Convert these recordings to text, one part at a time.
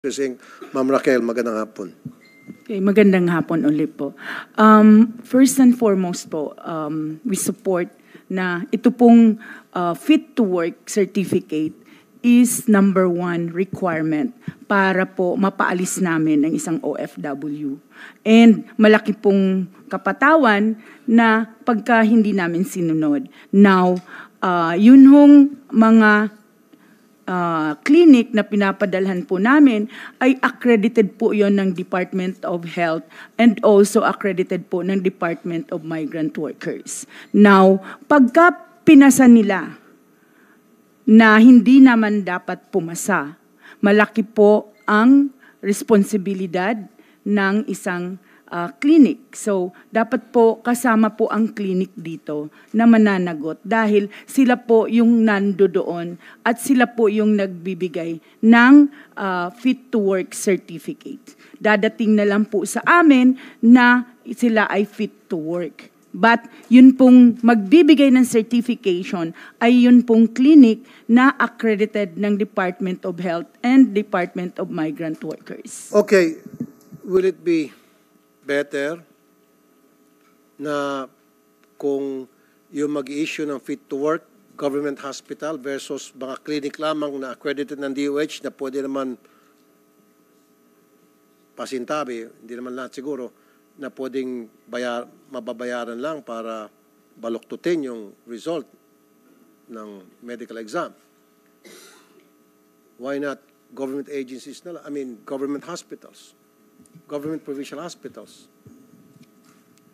Ma'am Raquel, magandang hapon. Okay, magandang hapon ulit po. First and foremost po, we support na ito pong fit to work certificate is number 1 requirement para po mapaalis namin ang isang OFW. And malaki pong kapatawan na pagka hindi namin sinunod. Now, yun hong mga clinic na pinapadalhan po namin ay accredited po yon ng Department of Health and also accredited po ng Department of Migrant Workers. Now, pagka pinasa nila na hindi naman dapat pumasa, malaki po ang responsibilidad ng isang clinic. So, dapat po kasama po ang clinic dito na mananagot dahil sila po yung nandoon at sila po yung nagbibigay ng fit to work certificate. Dadating na lang po sa amin na sila ay fit to work. But yun pong magbibigay ng certification ay yun pong clinic na accredited ng Department of Health and Department of Migrant Workers. Okay, will it be better na kung yung mag-issue ng fit to work government hospital versus mga clinic lamang na accredited ng DOH na pwede naman pasintabi, hindi naman lahat siguro, na pwedeng mababayaran lang para baluktutin yung result ng medical exam. Why not government agencies na lang? I mean, government hospitals. Government provincial hospitals.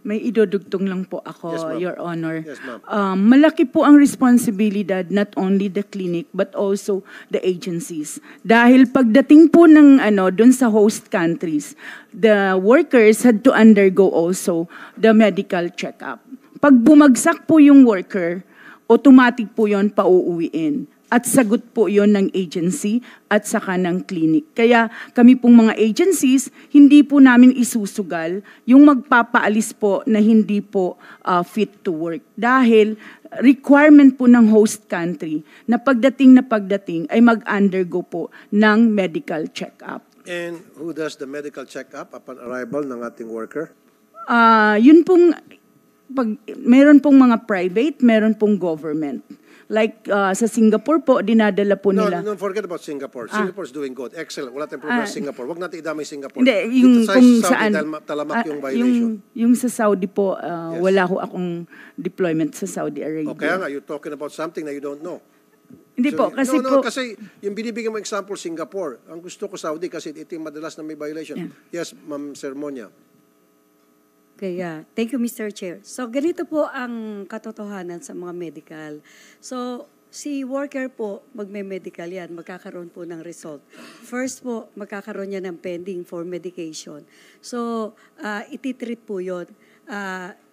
May idudugtong lang po ako, Yes, ma'am. Your Honor. Yes, ma'am. Malaki po ang responsibilidad not only the clinic but also the agencies. Dahil pagdating po ng doon sa host countries, the workers had to undergo also the medical check-up. Pag bumagsak po yung worker, automatic po yon pauuwiin. At sagot po yon ng agency at saka ng clinic. Kaya kami pong mga agencies, hindi po namin isusugal yung magpapaalis po na hindi po fit to work. Dahil requirement po ng host country na pagdating ay mag-undergo po ng medical check-up. And who does the medical check-up upon arrival ng ating worker? Yun pong, meron pong mga private, meron pong government. Like sa Singapore po, dinadala po nila. No, forget about Singapore. Singapore is doing good. Excellent. Wala tayong problema sa Singapore. Huwag natin idamay Singapore. Hindi, yung dito kung sa saan. Saudi, talamak yung violation. Yung sa Saudi po, Yes. wala ho akong deployment sa Saudi Arabia. Okay nga, you're talking about something that you don't know. Hindi po, kasi kasi yung binibigyan mo example, Singapore. Ang gusto ko Saudi kasi ito yung madalas na may violation. Yeah. Yes, Ma'am Sermonia. Okay, thank you, Mr. Chair. So, ganito po ang katotohanan sa mga medical. So, si worker po, magme-medical yan, magkakaroon po ng result. First po, magkakaroon niya ng pending for medication. So, ititreat po yun.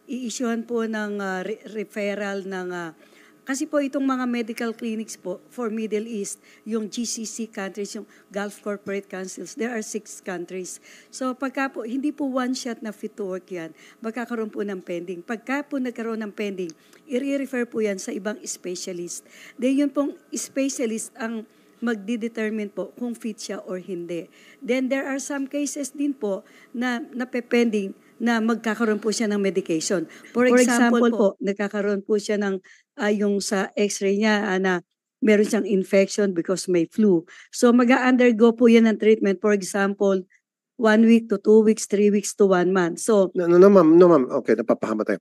I-issuehan po ng referral ng... kasi po itong mga medical clinics po for Middle East, yung GCC countries, yung Gulf Corporate Councils, there are 6 countries. So pagka po, hindi po one shot na fit to work yan, magkakaroon po ng pending. Pagka po nagkaroon ng pending, i-refer po yan sa ibang specialist. Then yun pong specialist ang magdi-determine po kung fit siya or hindi. Then there are some cases din po na napepending na magkakaroon po siya ng medication. For example po, nagkakaroon po siya ng yung sa x-ray niya na meron siyang infection because may flu. So mag-undergo po yan ng treatment. For example, 1 week to 2 weeks, 3 weeks to 1 month. So No, ma'am. Okay, napapahama tayo.